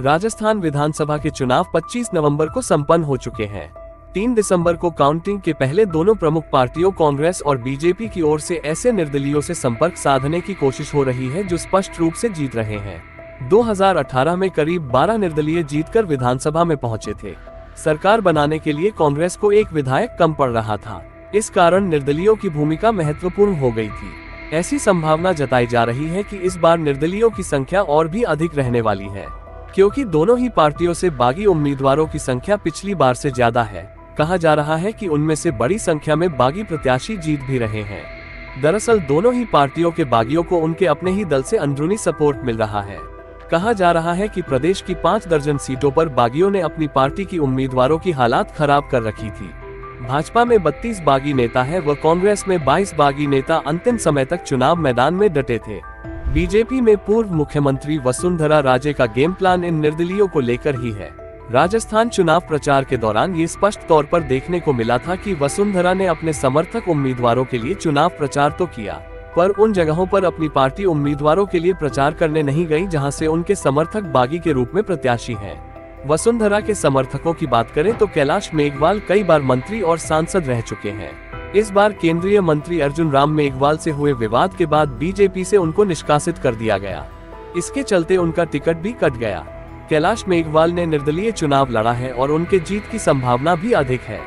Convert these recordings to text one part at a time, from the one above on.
राजस्थान विधानसभा के चुनाव 25 नवंबर को संपन्न हो चुके हैं। 3 दिसंबर को काउंटिंग के पहले दोनों प्रमुख पार्टियों कांग्रेस और बीजेपी की ओर से ऐसे निर्दलीयों से संपर्क साधने की कोशिश हो रही है जो स्पष्ट रूप से जीत रहे हैं। 2018 में करीब 12 निर्दलीय जीतकर विधानसभा में पहुंचे थे। सरकार बनाने के लिए कांग्रेस को एक विधायक कम पड़ रहा था। इस कारण निर्दलीयों की भूमिका महत्वपूर्ण हो गई थी। ऐसी संभावना जताई जा रही है कि इस बार निर्दलीयों की संख्या और भी अधिक रहने वाली है, क्योंकि दोनों ही पार्टियों से बागी उम्मीदवारों की संख्या पिछली बार से ज्यादा है। कहा जा रहा है कि उनमें से बड़ी संख्या में बागी प्रत्याशी जीत भी रहे हैं। दरअसल दोनों ही पार्टियों के बागियों को उनके अपने ही दल से अंदरूनी सपोर्ट मिल रहा है। कहा जा रहा है कि प्रदेश की 5 दर्जन सीटों पर बागियों ने अपनी पार्टी की उम्मीदवारों की हालात खराब कर रखी थी। भाजपा में 32 बागी नेता है व कांग्रेस में 22 बागी नेता अंतिम समय तक चुनाव मैदान में डटे थे। बीजेपी में पूर्व मुख्यमंत्री वसुंधरा राजे का गेम प्लान इन निर्दलीयों को लेकर ही है। राजस्थान चुनाव प्रचार के दौरान ये स्पष्ट तौर पर देखने को मिला था कि वसुंधरा ने अपने समर्थक उम्मीदवारों के लिए चुनाव प्रचार तो किया, पर उन जगहों पर अपनी पार्टी उम्मीदवारों के लिए प्रचार करने नहीं गई जहां से उनके समर्थक बागी के रूप में प्रत्याशी हैं। वसुंधरा के समर्थकों की बात करें तो कैलाश मेघवाल कई बार मंत्री और सांसद रह चुके हैं। इस बार केंद्रीय मंत्री अर्जुन राम मेघवाल से हुए विवाद के बाद बीजेपी से उनको निष्कासित कर दिया गया। इसके चलते उनका टिकट भी कट गया। कैलाश मेघवाल ने निर्दलीय चुनाव लड़ा है और उनके जीत की संभावना भी अधिक है।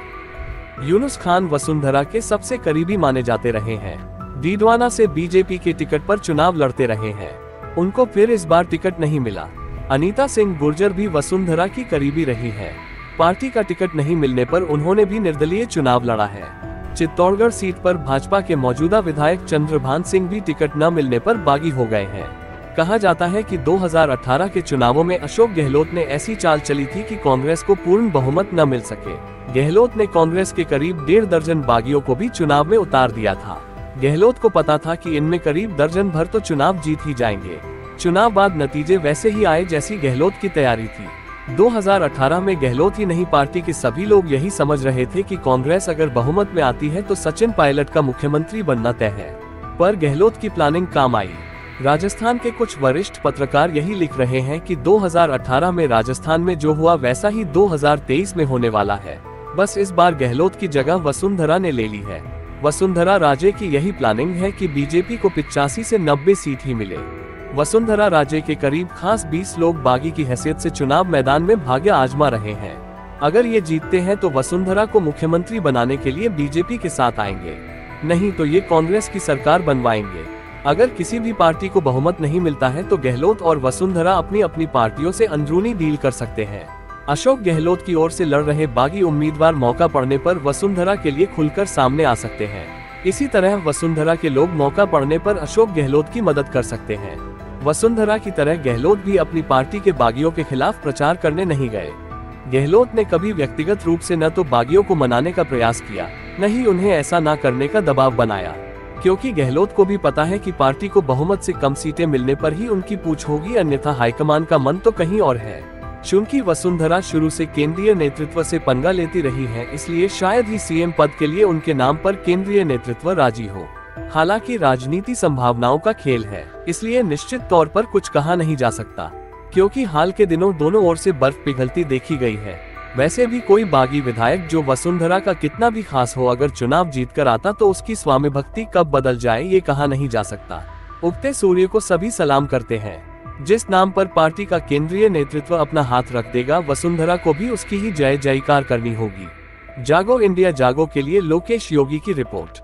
यूनुस खान वसुंधरा के सबसे करीबी माने जाते रहे हैं। डीडवाना से बीजेपी के टिकट पर चुनाव लड़ते रहे हैं। उनको फिर इस बार टिकट नहीं मिला। अनीता सिंह गुर्जर भी वसुंधरा की करीबी रही है। पार्टी का टिकट नहीं मिलने पर उन्होंने भी निर्दलीय चुनाव लड़ा है। चित्तौड़गढ़ सीट पर भाजपा के मौजूदा विधायक चंद्रभान सिंह भी टिकट न मिलने पर बागी हो गए हैं। कहा जाता है कि 2018 के चुनावों में अशोक गहलोत ने ऐसी चाल चली थी कि कांग्रेस को पूर्ण बहुमत न मिल सके। गहलोत ने कांग्रेस के करीब 1.5 दर्जन बागियों को भी चुनाव में उतार दिया था। गहलोत को पता था कि इनमें करीब दर्जन भर तो चुनाव जीत ही जाएंगे। चुनाव बाद नतीजे वैसे ही आए जैसी गहलोत की तैयारी थी। 2018 में गहलोत ही नहीं, पार्टी के सभी लोग यही समझ रहे थे कि कांग्रेस अगर बहुमत में आती है तो सचिन पायलट का मुख्यमंत्री बनना तय है। पर गहलोत की प्लानिंग काम आई। राजस्थान के कुछ वरिष्ठ पत्रकार यही लिख रहे हैं कि 2018 में राजस्थान में जो हुआ वैसा ही 2023 में होने वाला है। बस इस बार गहलोत की जगह वसुंधरा ने ले ली है। वसुंधरा राजे की यही प्लानिंग है कि बीजेपी को 85 से 90 सीट ही मिले। वसुंधरा राजे के करीब खास 20 लोग बागी की हैसियत से चुनाव मैदान में भाग्य आजमा रहे हैं। अगर ये जीतते हैं तो वसुंधरा को मुख्यमंत्री बनाने के लिए बीजेपी के साथ आएंगे, नहीं तो ये कांग्रेस की सरकार बनवाएंगे। अगर किसी भी पार्टी को बहुमत नहीं मिलता है तो गहलोत और वसुंधरा अपनी अपनी पार्टियों से अंदरूनी डील कर सकते हैं। अशोक गहलोत की ओर से लड़ रहे बागी उम्मीदवार मौका पड़ने पर वसुंधरा के लिए खुलकर सामने आ सकते हैं। इसी तरह वसुंधरा के लोग मौका पड़ने पर अशोक गहलोत की मदद कर सकते हैं। वसुंधरा की तरह गहलोत भी अपनी पार्टी के बागियों के खिलाफ प्रचार करने नहीं गए। गहलोत ने कभी व्यक्तिगत रूप से न तो बागियों को मनाने का प्रयास किया, न ही उन्हें ऐसा न करने का दबाव बनाया, क्योंकि गहलोत को भी पता है कि पार्टी को बहुमत से कम सीटें मिलने पर ही उनकी पूछ होगी, अन्यथा हाईकमान का मन तो कहीं और है। चूंकि वसुंधरा शुरू से केंद्रीय नेतृत्व से पंगा लेती रही है, इसलिए शायद ही सीएम पद के लिए उनके नाम पर केंद्रीय नेतृत्व राजी हो। हालांकि राजनीति संभावनाओं का खेल है, इसलिए निश्चित तौर पर कुछ कहा नहीं जा सकता, क्योंकि हाल के दिनों दोनों ओर से बर्फ पिघलती देखी गई है। वैसे भी कोई बागी विधायक जो वसुंधरा का कितना भी खास हो, अगर चुनाव जीतकर आता तो उसकी स्वामी भक्ति कब बदल जाए ये कहा नहीं जा सकता। उगते सूर्य को सभी सलाम करते हैं। जिस नाम पर पार्टी का केंद्रीय नेतृत्व अपना हाथ रख देगा, वसुंधरा को भी उसकी ही जय जयकार करनी होगी। जागो इंडिया जागो के लिए लोकेश योगी की रिपोर्ट।